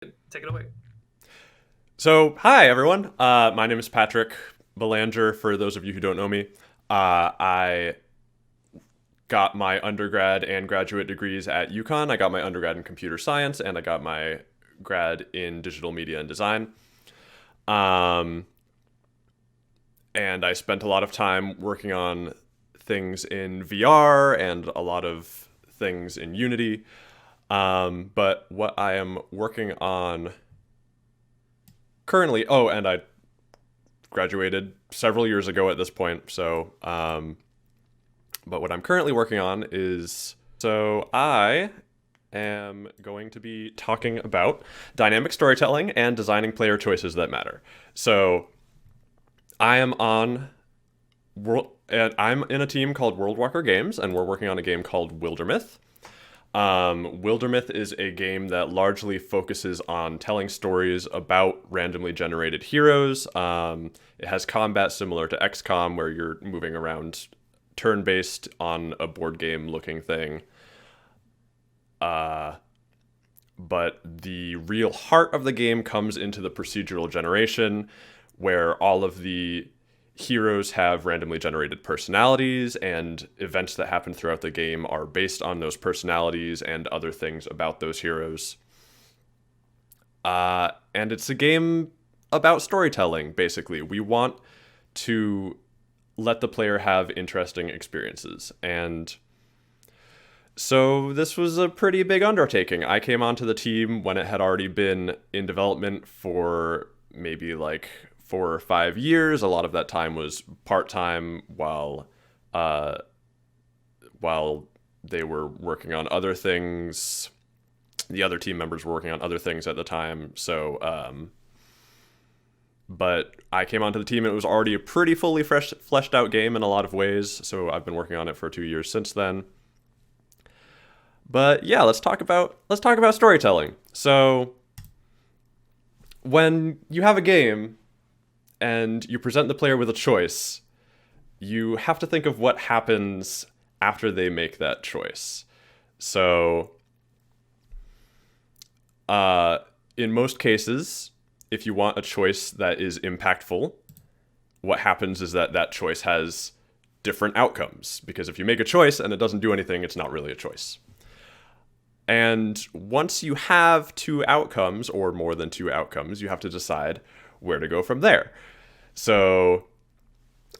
Take it away. So, hi everyone. My name is Patrick Belanger. For those of you who don't know me, I got my undergrad and graduate degrees at UConn. I got my undergrad in computer science, and I got my grad in digital media and design. Um, and I spent a lot of time working on things in VR and a lot of things in Unity. But what I am working on currently, oh, and I graduated several years ago at this point. But what I'm currently working on is I am going to be talking about dynamic storytelling and designing player choices that matter. So I am on and I'm in a team called World Walker Games, and we're working on a game called Wildermyth. Wildermyth is a game that largely focuses on telling stories about randomly generated heroes. It has combat similar to XCOM, where you're moving around turn-based on a board game-looking thing. Uh, but the real heart of the game comes into the procedural generation, where all of the heroes have randomly generated personalities, and events that happen throughout the game are based on those personalities and other things about those heroes. And it's a game about storytelling, basically. We want to let the player have interesting experiences. And so this was a pretty big undertaking. I came onto the team when it had already been in development for maybe like 4 or 5 years. A lot of that time was part time uh, while they were working on other things. The other team members were working on other things at the time. But I came onto the team and it was already a pretty fully fleshed out game in a lot of ways. So I've been working on it for 2 years since then. But yeah, let's talk about storytelling. So when you have a game and you present the player with a choice, you have to think of what happens after they make that choice. So, uh, in most cases, if you want a choice that is impactful, what happens is that choice has different outcomes. Because if you make a choice and it doesn't do anything, it's not really a choice. And once you have two outcomes, or more than two outcomes, you have to decide where to go from there. So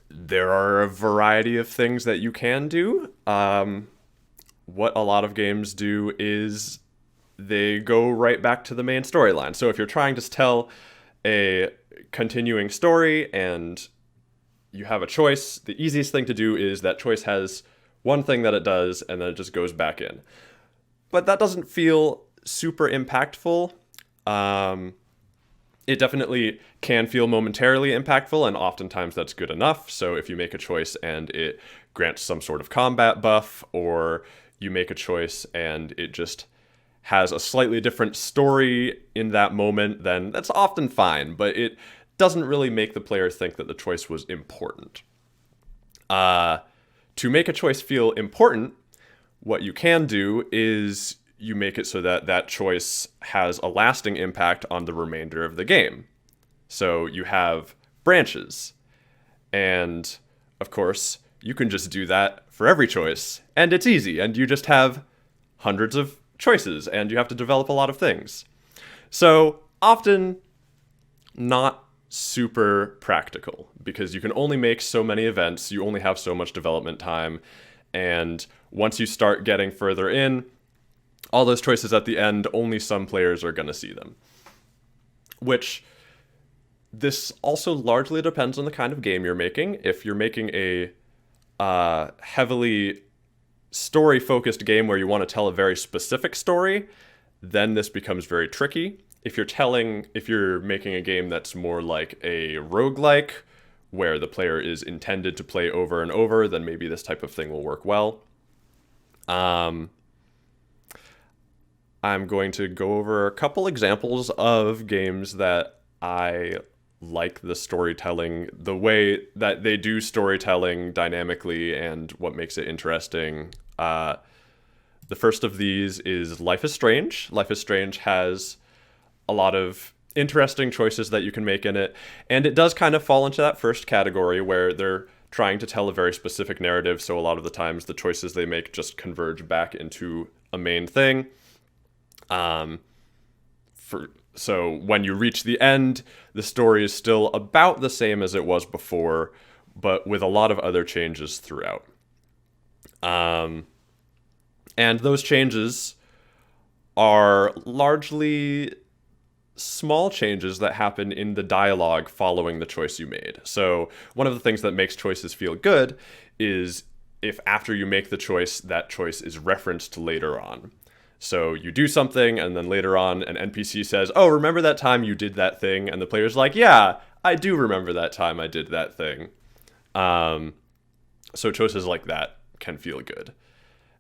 there are a variety of things that you can do. What a lot of games do is they go right back to the main storyline. So if you're trying to tell a continuing story and you have a choice, the easiest thing to do is that choice has one thing that it does and then it just goes back in. But that doesn't feel super impactful. Um, it definitely can feel momentarily impactful, and oftentimes that's good enough. So if you make a choice and it grants some sort of combat buff, or you make a choice and it just has a slightly different story in that moment, then that's often fine, but it doesn't really make the player think that the choice was important. Uh, to make a choice feel important, what you can do is you make it so that that choice has a lasting impact on the remainder of the game. So you have branches. And of course, you can just do that for every choice. And it's easy. And you just have hundreds of choices. And you have to develop a lot of things. So often, not super practical, because you can only make so many events. You only have so much development time. And once you start getting further in, all those choices at the end, only some players are going to see them. Which, this also largely depends on the kind of game you're making. If you're making a heavily story-focused game where you want to tell a very specific story, then this becomes very tricky. If you're making a game that's more like a roguelike, where the player is intended to play over and over, then maybe this type of thing will work well. Um, I'm going to go over a couple examples of games that I like the storytelling, the way that they do storytelling dynamically, and what makes it interesting. The first of these is Life is Strange. Life is Strange has a lot of interesting choices that you can make in it. And it does kind of fall into that first category where they're trying to tell a very specific narrative. So a lot of the times the choices they make just converge back into a main thing. So when you reach the end, the story is still about the same as it was before, but with a lot of other changes throughout. And those changes are largely small changes that happen in the dialogue following the choice you made. So one of the things that makes choices feel good is if after you make the choice, that choice is referenced later on. So you do something, and then later on, an NPC says, oh, remember that time you did that thing? And the player's like, yeah, I do remember that time I did that thing. So choices like that can feel good.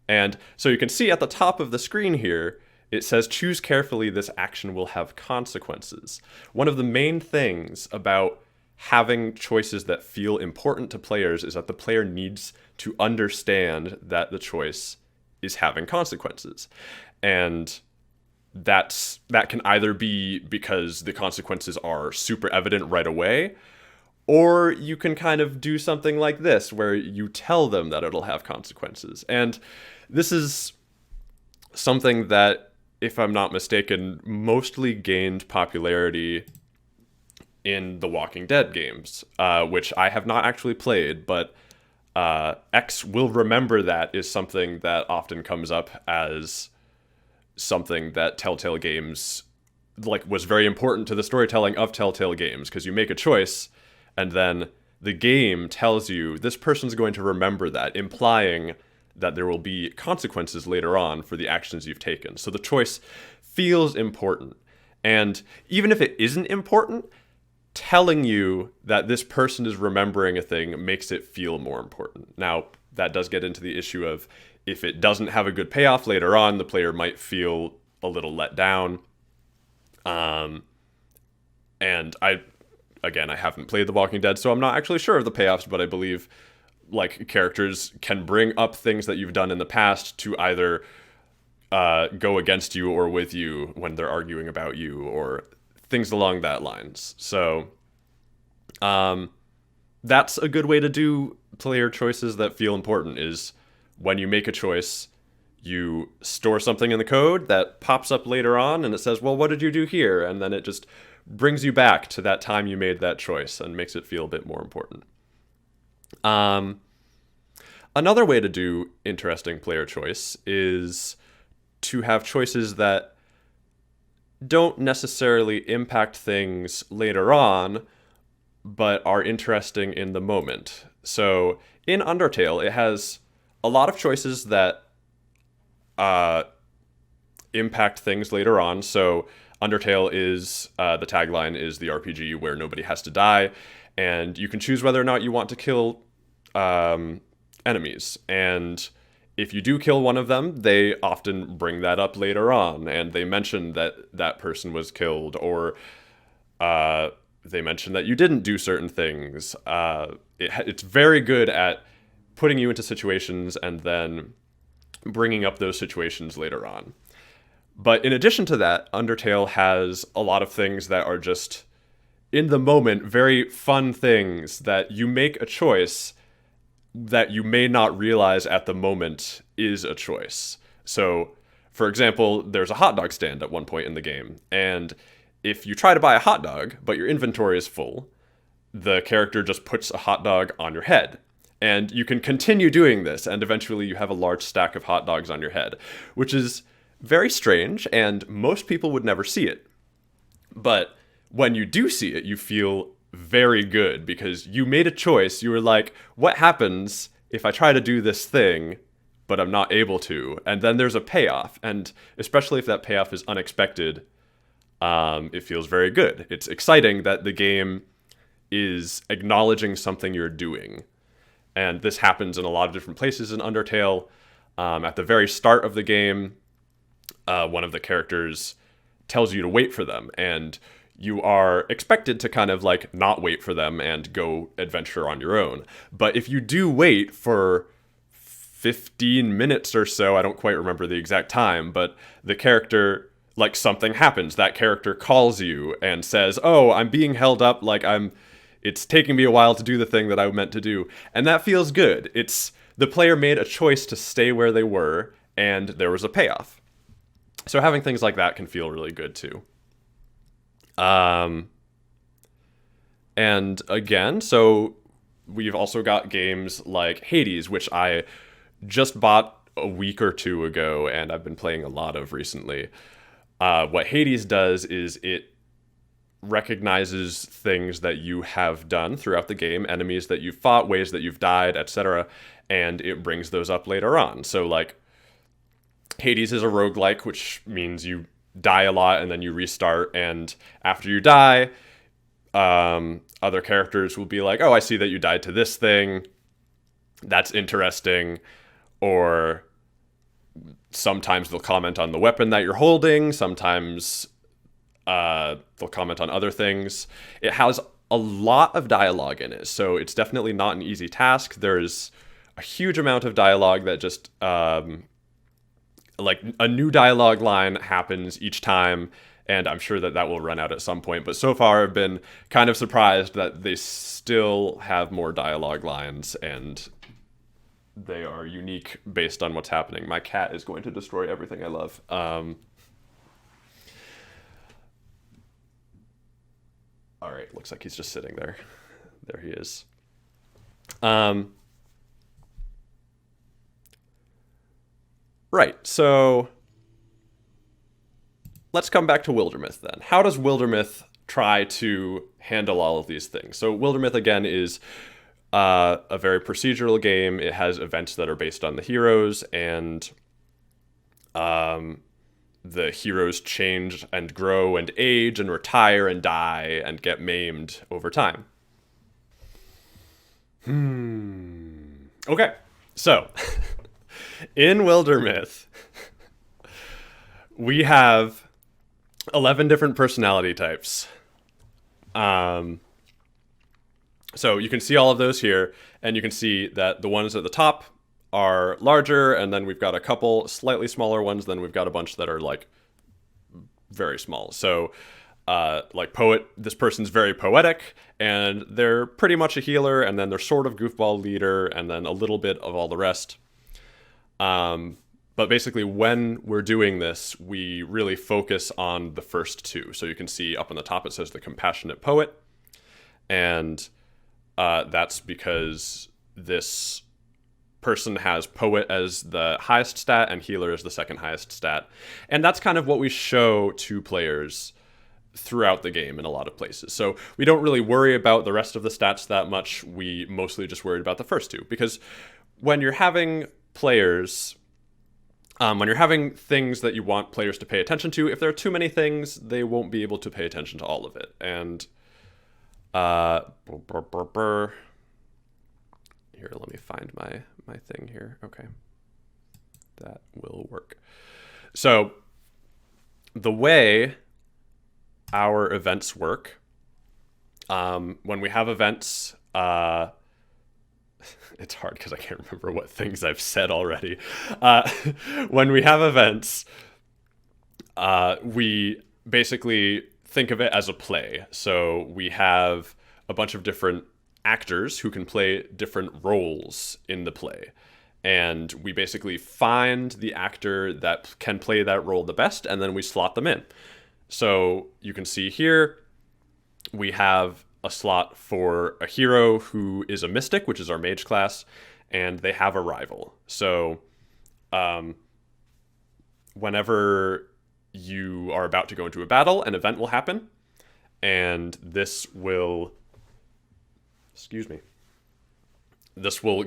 And so you can see at the top of the screen here, it says, choose carefully, this action will have consequences. One of the main things about having choices that feel important to players is that the player needs to understand that the choice is having consequences. And that can either be because the consequences are super evident right away, or you can kind of do something like this, where you tell them that it'll have consequences. And this is something that, if I'm not mistaken, mostly gained popularity in the Walking Dead games, which I have not actually played, but X will remember that is something that often comes up as something that Telltale Games, like, was very important to the storytelling of Telltale Games, because you make a choice and then the game tells you this person's going to remember that, implying that there will be consequences later on for the actions you've taken. So the choice feels important. And even if it isn't important, telling you that this person is remembering a thing makes it feel more important. Now, that does get into the issue of, if it doesn't have a good payoff later on, the player might feel a little let down. And I haven't played The Walking Dead, so I'm not actually sure of the payoffs, but I believe, like, characters can bring up things that you've done in the past to either go against you or with you when they're arguing about you, or things along that lines. So that's a good way to do player choices that feel important, is when you make a choice, you store something in the code that pops up later on, and it says, well, what did you do here? And then it just brings you back to that time you made that choice and makes it feel a bit more important. Another way to do interesting player choice is to have choices that don't necessarily impact things later on, but are interesting in the moment. So in Undertale, it has a lot of choices that impact things later on. So Undertale is, the tagline is the RPG where nobody has to die, and you can choose whether or not you want to kill enemies. And if you do kill one of them, they often bring that up later on, and they mention that that person was killed, or they mention that you didn't do certain things. It's very good at putting you into situations and then bringing up those situations later on. But in addition to that, Undertale has a lot of things that are just, in the moment, very fun things that you make a choice that you may not realize at the moment is a choice. So, for example, there's a hot dog stand at one point in the game, and if you try to buy a hot dog, but your inventory is full, the character just puts a hot dog on your head. And you can continue doing this, and eventually you have a large stack of hot dogs on your head, which is very strange, and most people would never see it. But when you do see it, you feel very good, because you made a choice. You were like, what happens if I try to do this thing, but I'm not able to? And then there's a payoff, and especially if that payoff is unexpected, it feels very good. It's exciting that the game is acknowledging something you're doing. And this happens in a lot of different places in Undertale. At the very start of the game, one of the characters tells you to wait for them, and you are expected to kind of like not wait for them and go adventure on your own. But if you do wait for 15 minutes or so, I don't quite remember the exact time, but the character like something happens. That character calls you and says, "Oh, I'm being held up. Like it's taking me a while to do the thing that I meant to do," and that feels good. It's the player made a choice to stay where they were, and there was a payoff. So having things like that can feel really good too. And again, so we've also got games like Hades, which I just bought a week or two ago, and I've been playing a lot of recently. What Hades does is it recognizes things that you have done throughout the game, enemies that you've fought, ways that you've died, etc., and it brings those up later on. So, like, Hades is a roguelike, which means you die a lot and then you restart, and after you die, other characters will be like, "Oh, I see that you died to this thing. That's interesting." Or sometimes they'll comment on the weapon that you're holding. Sometimes they'll comment on other things. It has a lot of dialogue in it, so it's definitely not an easy task. There's a huge amount of dialogue that just like a new dialogue line happens each time, and I'm sure that will run out at some point. But so far, I've been kind of surprised that they still have more dialogue lines, and they are unique based on what's happening. My cat is going to destroy everything I love. All right, looks like he's just sitting there. There he is. Right, so let's come back to Wildermyth then. How does Wildermyth try to handle all of these things? So Wildermyth, again, is a very procedural game. It has events that are based on the heroes, and the heroes change and grow and age and retire and die and get maimed over time. Okay, so in Wildermyth, we have 11 different personality types. So you can see all of those here, and you can see that the ones at the top are larger, and then we've got a couple slightly smaller ones, then we've got a bunch that are like very small. So like poet, this person's very poetic, and they're pretty much a healer, and then they're sort of goofball leader, and then a little bit of all the rest. But basically, when we're doing this, we really focus on the first two. So you can see up on the top, it says the compassionate poet. And that's because this person has poet as the highest stat and healer as the second highest stat. And that's kind of what we show to players throughout the game in a lot of places. So we don't really worry about the rest of the stats that much. We mostly just worried about the first two. Because when you're having players... when you're having things that you want players to pay attention to, if there are too many things, they won't be able to pay attention to all of it. And here, let me find my thing here. Okay, that will work. So the way our events work, when we have events, it's hard because I can't remember what things I've said already. When we have events, we basically think of it as a play. So we have a bunch of different actors who can play different roles in the play. And we basically find the actor that can play that role the best, and then we slot them in. So you can see here, we have a slot for a hero who is a mystic, which is our mage class, and they have a rival. So whenever you are about to go into a battle, an event will happen, and this will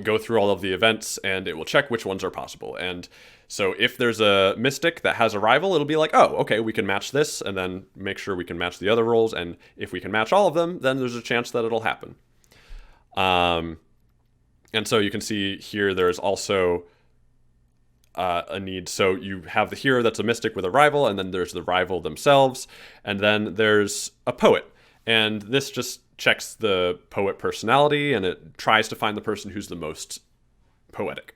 go through all of the events, and it will check which ones are possible. And so if there's a mystic that has a rival, it'll be like, oh, okay, we can match this, and then make sure we can match the other roles. And if we can match all of them, then there's a chance that it'll happen. And so you can see here, there's also a need. So you have the hero that's a mystic with a rival, and then there's the rival themselves, and then there's a poet. And this just checks the poet personality, and it tries to find the person who's the most poetic.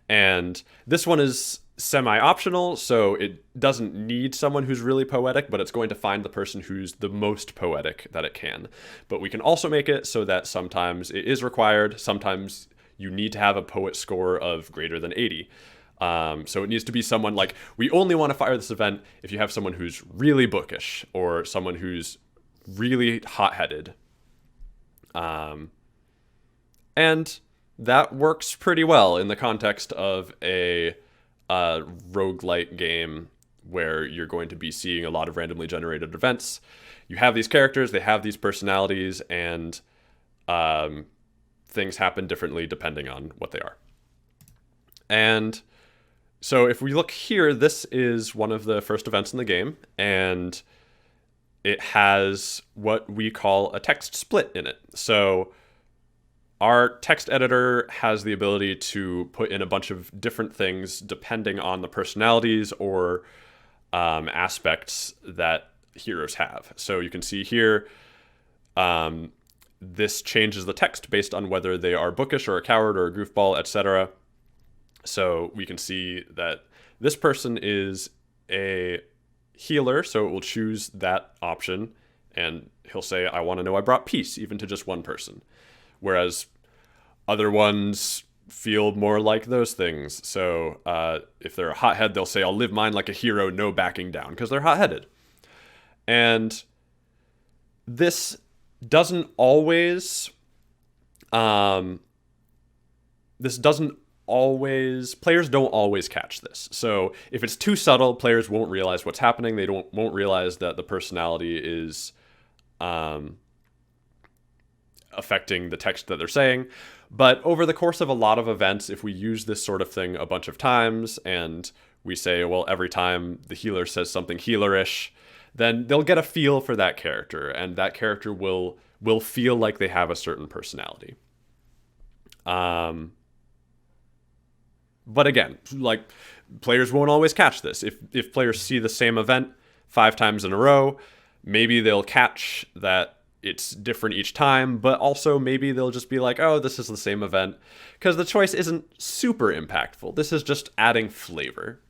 And this one is semi-optional, so it doesn't need someone who's really poetic, but it's going to find the person who's the most poetic that it can. But we can also make it so that sometimes it is required. Sometimes you need to have a poet score of greater than 80. So it needs to be someone like, we only want to fire this event if you have someone who's really bookish or someone who's really hot-headed. And that works pretty well in the context of a roguelite game where you're going to be seeing a lot of randomly generated events. You have these characters, they have these personalities, and things happen differently depending on what they are. And so if we look here, this is one of the first events in the game, and it has what we call a text split in it. So our text editor has the ability to put in a bunch of different things depending on the personalities or aspects that heroes have. So you can see here, this changes the text based on whether they are bookish or a coward or a goofball, etc. So we can see that this person is a healer, so it will choose that option, and he'll say, I want to know I brought peace, even to just one person. Whereas other ones feel more like those things. So if they're a hothead, they'll say, I'll live mine like a hero, no backing down, because they're hot-headed. And this doesn't always... players don't always catch this. So if it's too subtle, players won't realize what's happening. They won't realize that the personality is affecting the text that they're saying. But over the course of a lot of events, if we use this sort of thing a bunch of times and we say, well, every time the healer says something healerish, then they'll get a feel for that character, and that character will feel like they have a certain personality. But again, like, players won't always catch this. If players see the same event 5 times in a row, maybe they'll catch that it's different each time, but also maybe they'll just be like, oh, this is the same event, because the choice isn't super impactful. This is just adding flavor.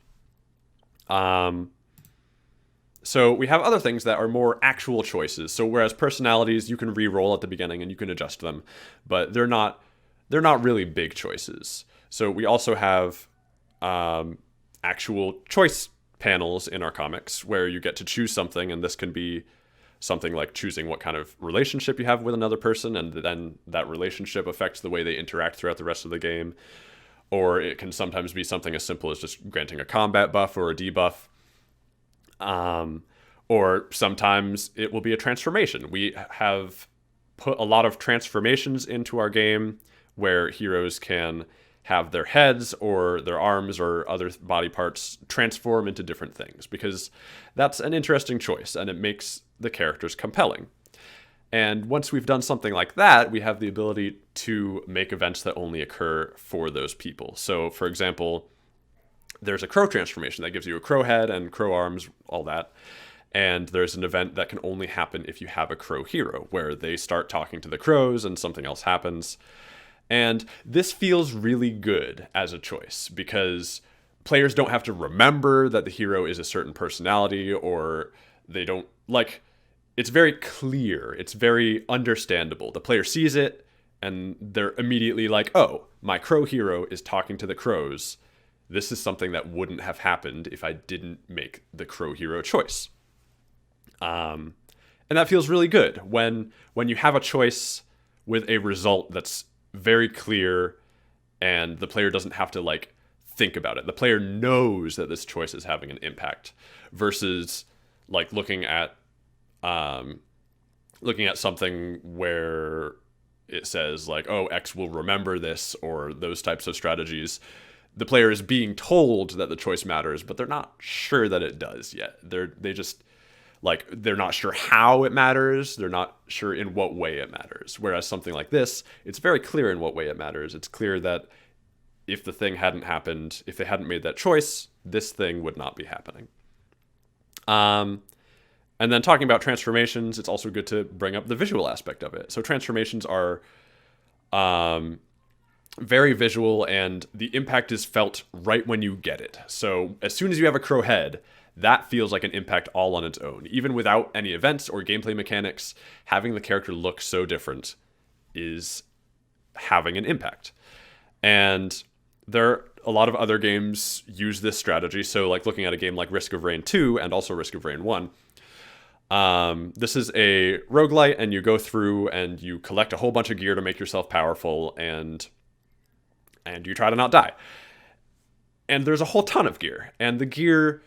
So we have other things that are more actual choices. So whereas personalities, you can re-roll at the beginning and you can adjust them, but they're not really big choices. So we also have actual choice panels in our comics where you get to choose something, and this can be something like choosing what kind of relationship you have with another person, and then that relationship affects the way they interact throughout the rest of the game. Or it can sometimes be something as simple as just granting a combat buff or a debuff. Or sometimes it will be a transformation. We have put a lot of transformations into our game where heroes can have their heads or their arms or other body parts transform into different things, because that's an interesting choice and it makes the characters compelling. And once we've done something like that, we have the ability to make events that only occur for those people. So, for example, there's a crow transformation that gives you a crow head and crow arms, all that. And there's an event that can only happen if you have a crow hero, where they start talking to the crows and something else happens. And this feels really good as a choice, because players don't have to remember that the hero is a certain personality, or they don't, like, it's very clear, it's very understandable. The player sees it, and they're immediately like, oh, my crow hero is talking to the crows. This is something that wouldn't have happened if I didn't make the crow hero choice. And that feels really good when you have a choice with a result that's very clear and the player doesn't have to, like, think about it. The player knows that this choice is having an impact, versus like looking at something where it says like, oh, X will remember this, or those types of strategies. The player is being told that the choice matters, but they're not sure that it does yet. They're not sure how it matters. They're not sure in what way it matters. Whereas something like this, it's very clear in what way it matters. It's clear that if the thing hadn't happened, if they hadn't made that choice, this thing would not be happening. And then talking about transformations, it's also good to bring up the visual aspect of it. So transformations are very visual, and the impact is felt right when you get it. So as soon as you have a crow head, that feels like an impact all on its own. Even without any events or gameplay mechanics, having the character look so different is having an impact. And there are a lot of other games use this strategy. So like looking at a game like Risk of Rain 2 and also Risk of Rain 1, this is a roguelite, and you go through and you collect a whole bunch of gear to make yourself powerful, and you try to not die. And there's a whole ton of gear, and the gear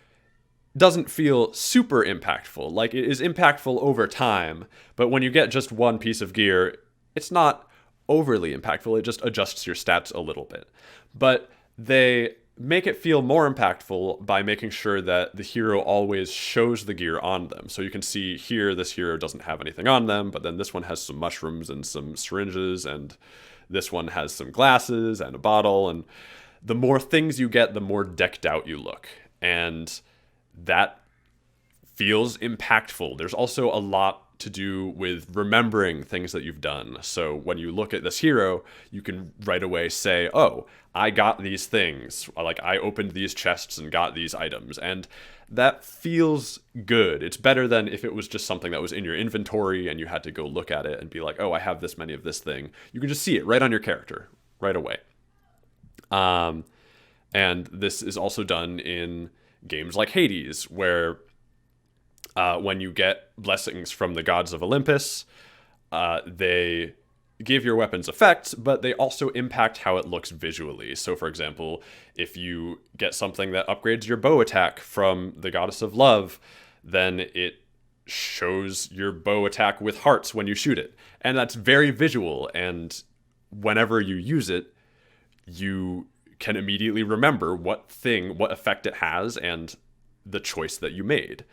doesn't feel super impactful. Like, it is impactful over time, but when you get just one piece of gear, it's not overly impactful. It just adjusts your stats a little bit. But they make it feel more impactful by making sure that the hero always shows the gear on them. So you can see here, this hero doesn't have anything on them, but then this one has some mushrooms and some syringes, and this one has some glasses and a bottle. And the more things you get, the more decked out you look. And that feels impactful. There's also a lot to do with remembering things that you've done. So when you look at this hero, you can right away say, oh, I got these things. Like, I opened these chests and got these items. And that feels good. It's better than if it was just something that was in your inventory and you had to go look at it and be like, oh, I have this many of this thing. You can just see it right on your character right away. And this is also done in games like Hades, where when you get blessings from the gods of Olympus, they give your weapons effects, but they also impact how it looks visually. So, for example, if you get something that upgrades your bow attack from the goddess of love, then it shows your bow attack with hearts when you shoot it. And that's very visual, and whenever you use it, you can immediately remember what effect it has, and the choice that you made.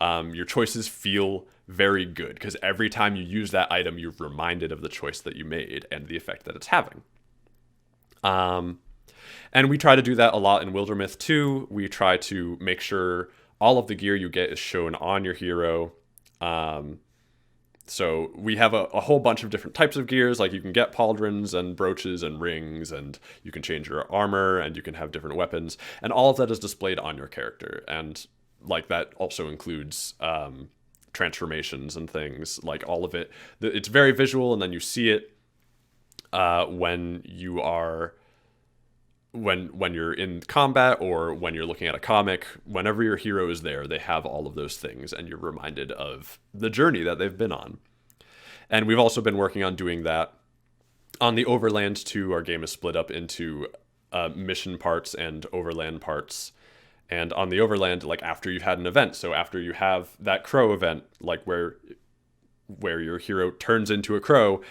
Your choices feel very good because every time you use that item, you're reminded of the choice that you made and the effect that it's having. And we try to do that a lot in Wildermyth too. We try to make sure all of the gear you get is shown on your hero. So we have a whole bunch of different types of gears. Like, you can get pauldrons and brooches and rings, and you can change your armor, and you can have different weapons. And all of that is displayed on your character. And like, that also includes transformations and things. Like, all of it, it's very visual, and then you see it when you're in combat or when you're looking at a comic. Whenever your hero is there, they have all of those things, and you're reminded of the journey that they've been on. And we've also been working on doing that on the Overland too. Our game is split up into mission parts and overland parts. And on the Overland, like, after you've had an event, so after you have that crow event, like where your hero turns into a crow,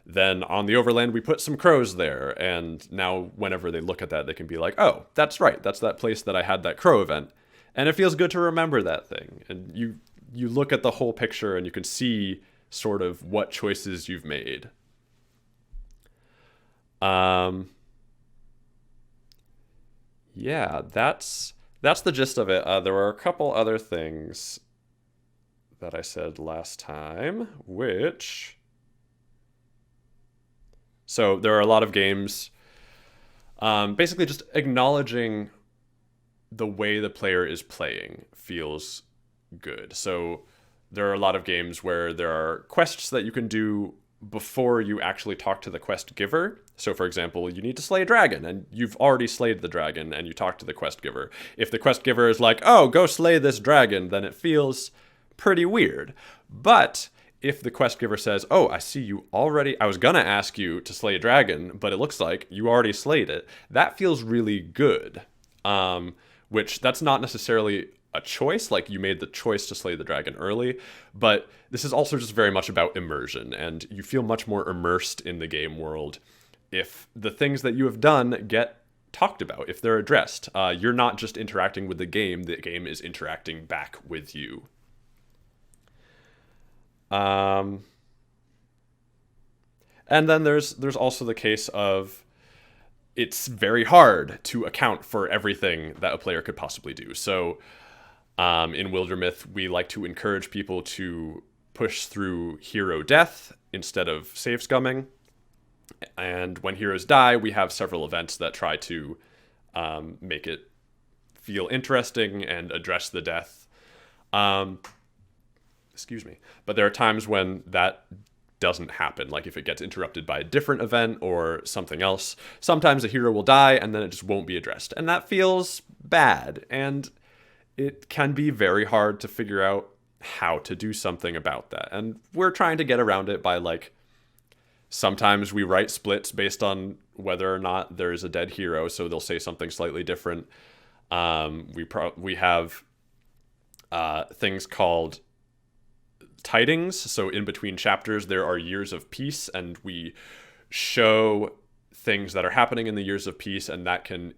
then on the Overland, we put some crows there. And now whenever they look at that, they can be like, oh, that's right. That's that place that I had that crow event. And it feels good to remember that thing. And you look at the whole picture and you can see sort of what choices you've made. Yeah, that's the gist of it. There were a couple other things that I said last time, which... So there are a lot of games, basically just acknowledging the way the player is playing feels good. So there are a lot of games where there are quests that you can do before you actually talk to the quest giver. So, for example, you need to slay a dragon, and you've already slayed the dragon, and you talk to the quest giver. If the quest giver is like, oh, go slay this dragon, then it feels pretty weird. But if the quest giver says, oh, I see you already, I was gonna ask you to slay a dragon, but it looks like you already slayed it, that feels really good. Which, that's not necessarily a choice, like you made the choice to slay the dragon early, but this is also just very much about immersion, and you feel much more immersed in the game world if the things that you have done get talked about, if they're addressed. You're not just interacting with the game is interacting back with you. And then there's also the case of it's very hard to account for everything that a player could possibly do. So in Wildermyth, we like to encourage people to push through hero death instead of save scumming. And when heroes die, we have several events that try to make it feel interesting and address the death. Um, excuse me. But there are times when that doesn't happen, like if it gets interrupted by a different event or something else. Sometimes a hero will die and then it just won't be addressed. And that feels bad. And it can be very hard to figure out how to do something about that. And we're trying to get around it by like sometimes we write splits based on whether or not there is a dead hero, so they'll say something slightly different. We have things called tidings. So in between chapters, there are years of peace, and we show things that are happening in the years of peace, and that can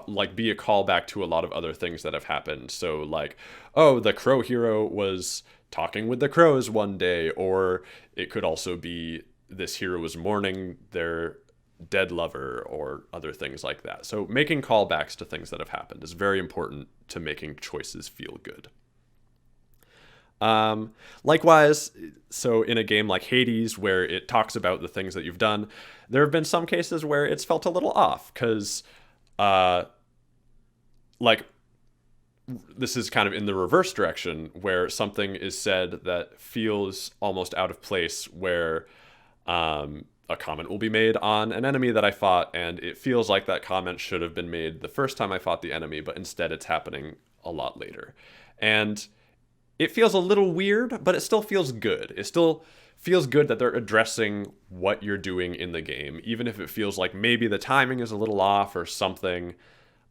like be a callback to a lot of other things that have happened. So like, oh, the crow hero was talking with the crows one day, or it could also be this hero was mourning their dead lover, or other things like that. So making callbacks to things that have happened is very important to making choices feel good. Likewise, so in a game like Hades, where it talks about the things that you've done, there have been some cases where it's felt a little off, because like this is kind of in the reverse direction, where something is said that feels almost out of place, where a comment will be made on an enemy that I fought, and it feels like that comment should have been made the first time I fought the enemy, but instead it's happening a lot later. And it feels a little weird, but it still feels good. It still feels good that they're addressing what you're doing in the game, even if it feels like maybe the timing is a little off or something.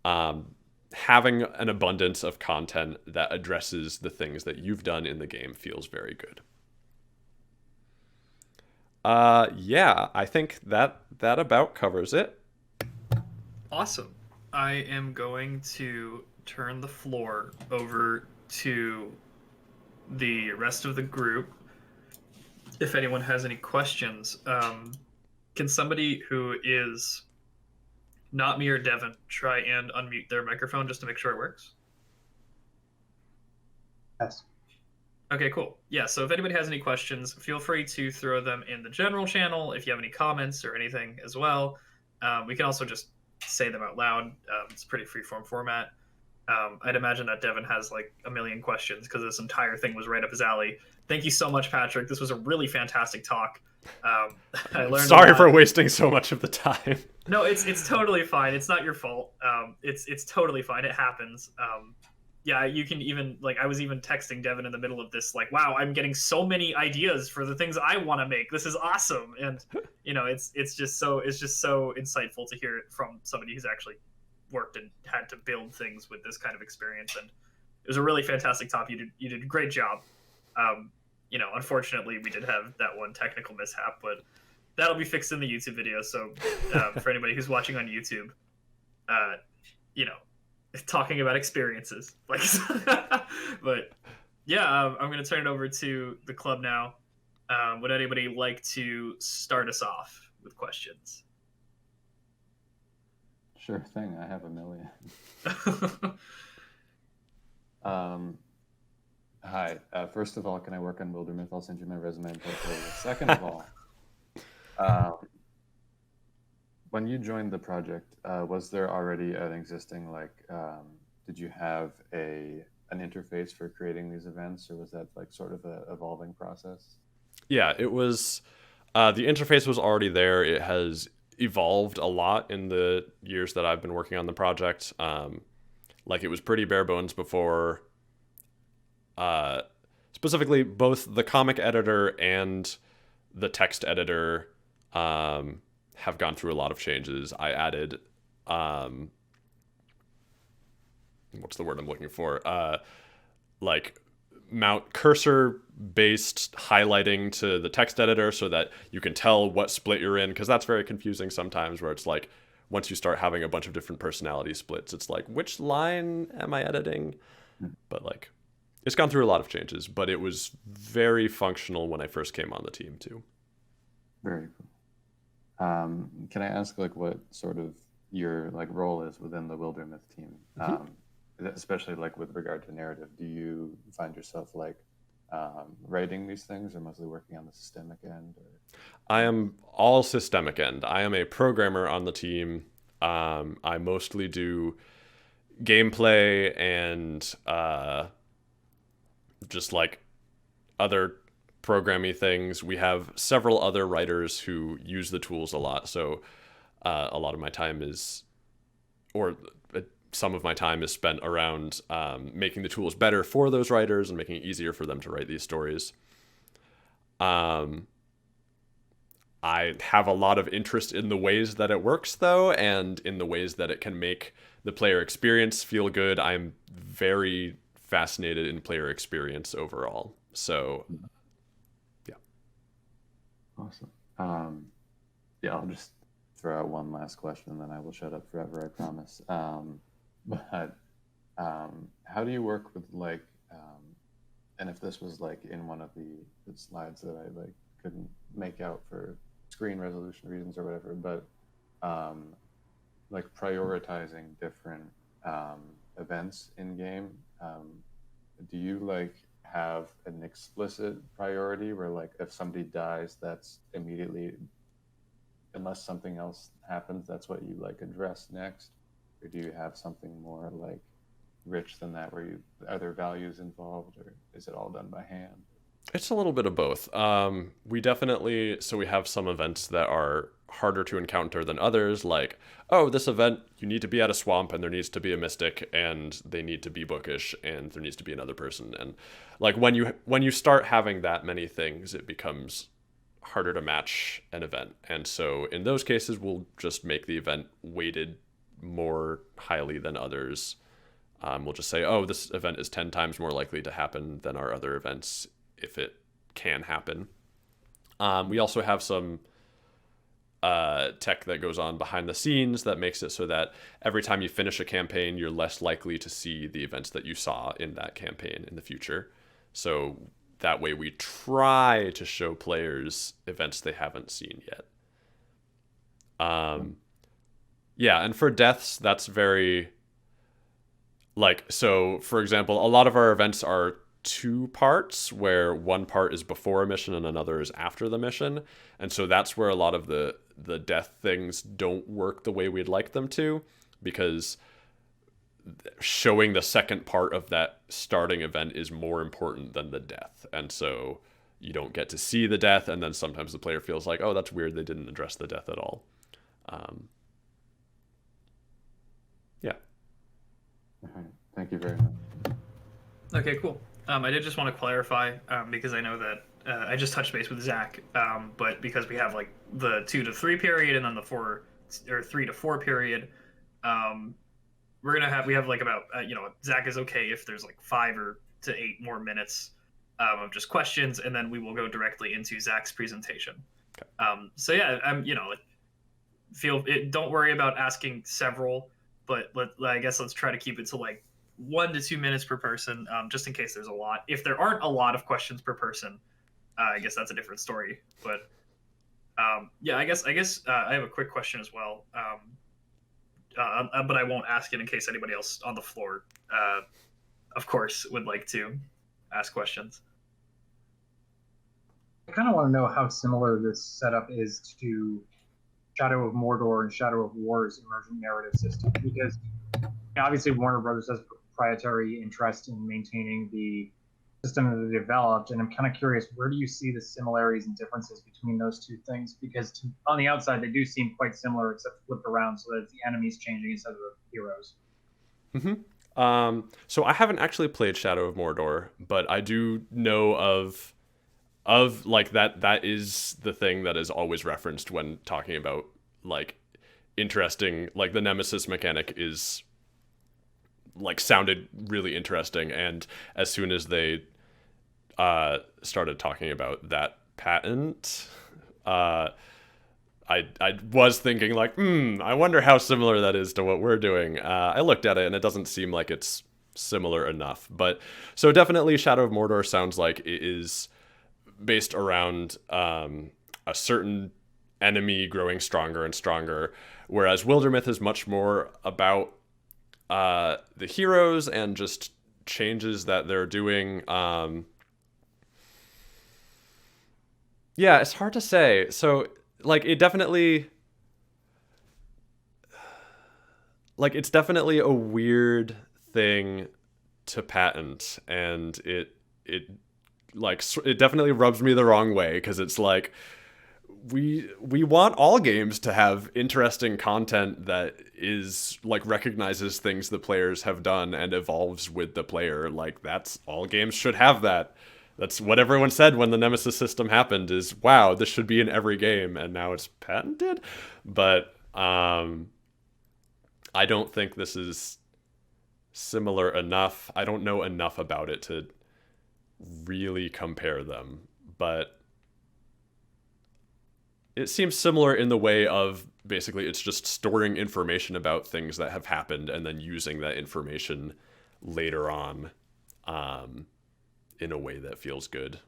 Having an abundance of content that addresses the things that you've done in the game feels very good. Yeah, I think that about covers it. Awesome. I am going to turn the floor over to the rest of the group. If anyone has any questions, can somebody who is not me or Devin try and unmute their microphone just to make sure it works? Yes. Okay, cool. Yeah, so if anybody has any questions, feel free to throw them in the general channel. If you have any comments or anything as well, we can also just say them out loud. It's a pretty freeform format. I'd imagine that Devin has like a million questions because this entire thing was right up his alley. Thank you so much, Patrick. This was a really fantastic talk. I learned. Sorry for wasting so much of the time. No, it's totally fine. It's not your fault. It's totally fine. It happens. Yeah, you can even like I was even texting Devin in the middle of this, like, wow, I'm getting so many ideas for the things I want to make. This is awesome, and you know, it's just so insightful to hear it from somebody who's actually worked and had to build things with this kind of experience. And it was a really fantastic talk. You did a great job. You know, unfortunately, we did have that one technical mishap, but that'll be fixed in the YouTube video. So for anybody who's watching on YouTube, you know, talking about experiences, like, but yeah, I'm going to turn it over to the club now. Would anybody like to start us off with questions? Sure thing. I have a million. Hi. First of all, can I work on Wildermyth? I'll send you my resume and portfolio. Second of all, when you joined the project, was there already an existing, like, did you have an interface for creating these events, or was that like sort of an evolving process? Yeah, it was. The interface was already there. It has evolved a lot in the years that I've been working on the project. Like, it was pretty bare bones before. Specifically, both the comic editor and the text editor have gone through a lot of changes. I added, what's the word I'm looking for? Like mount cursor based highlighting to the text editor so that you can tell what split you're in, because that's very confusing sometimes, where it's like once you start having a bunch of different personality splits, it's like, which line am I editing? But like, it's gone through a lot of changes, but it was very functional when I first came on the team too. Very cool. Can I ask like what sort of your like role is within the Wildermyth team? Especially like with regard to narrative, do you find yourself like writing these things, or mostly working on the systemic end? Or... I am all systemic end. I am a programmer on the team. I mostly do gameplay and just like other programming things. We have several other writers who use the tools a lot, so a lot of my time is, or some of my time is spent around making the tools better for those writers and making it easier for them to write these stories. I have a lot of interest in the ways that it works, though, and in the ways that it can make the player experience feel good. I'm very fascinated in player experience overall. So, yeah. Awesome. Yeah, I'll just throw out one last question, and then I will shut up forever, I promise. But how do you work with, like, and if this was, like, in one of the slides that I, like, couldn't make out for screen resolution reasons or whatever, but like prioritizing different events in game, do you like have an explicit priority where, like, if somebody dies, that's immediately, unless something else happens, that's what you like address next? Or do you have something more like rich than that, where you, are there values involved, or is it all done by hand? It's a little bit of both. We definitely, so we have some events that are harder to encounter than others, like, oh, this event, you need to be at a swamp and there needs to be a mystic and they need to be bookish and there needs to be another person. And like when you start having that many things, it becomes harder to match an event. And so in those cases, we'll just make the event weighted more highly than others. We'll just say, oh, this event is 10 times more likely to happen than our other events, if it can happen. We also have some tech that goes on behind the scenes that makes it so that every time you finish a campaign, you're less likely to see the events that you saw in that campaign in the future. So that way we try to show players events they haven't seen yet. Yeah, and for deaths, that's very, like, so for example, a lot of our events are 2 parts, where one part is before a mission and another is after the mission. And so that's where a lot of the death things don't work the way we'd like them to, because showing the second part of that starting event is more important than the death. And so you don't get to see the death, and then sometimes the player feels like, oh, that's weird, they didn't address the death at all. Yeah. All right. Thank you very much. Okay, cool. I did just want to clarify, because I know that I just touched base with Zach, but because we have like the 2 to 3 period and then the 3 to 4 period, we have like about Zach is okay if there's like 5 to 8 more minutes of just questions, and then we will go directly into Zach's presentation. Okay. So yeah, don't worry about asking several, but I guess let's try to keep it to like 1 to 2 minutes per person, just in case there's a lot. If there aren't a lot of questions per person, I guess that's a different story. But yeah, I guess I have a quick question as well, but I won't ask it in case anybody else on the floor, of course, would like to ask questions. I kind of want to know how similar this setup is to Shadow of Mordor and Shadow of War's emergent narrative system, because obviously Warner Brothers has proprietary interest in maintaining the system that they developed, and I'm kind of curious, where do you see the similarities and differences between those two things? Because on the outside, they do seem quite similar, except flipped around so that it's the enemies changing instead of the heroes. Mm-hmm. So I haven't actually played Shadow of Mordor, but I do know of like that is the thing that is always referenced when talking about like interesting, like the Nemesis mechanic is like sounded really interesting, and as soon as they started talking about that patent, I was thinking like, I wonder how similar that is to what we're doing. I looked at it and it doesn't seem like it's similar enough, but so definitely Shadow of Mordor sounds like it is based around a certain enemy growing stronger and stronger, whereas Wildermyth is much more about the heroes and just changes that they're doing. Yeah, it's hard to say. So, like, it's definitely a weird thing to patent, and it definitely rubs me the wrong way, because it's like we want all games to have interesting content that is like recognizes things the players have done and evolves with the player. Like, that's all games should have that. That's what everyone said when the Nemesis system happened, is wow, this should be in every game, and now it's patented. But I don't think this is similar enough. I don't know enough about it to really compare them, but it seems similar in the way of basically it's just storing information about things that have happened and then using that information later on in a way that feels good.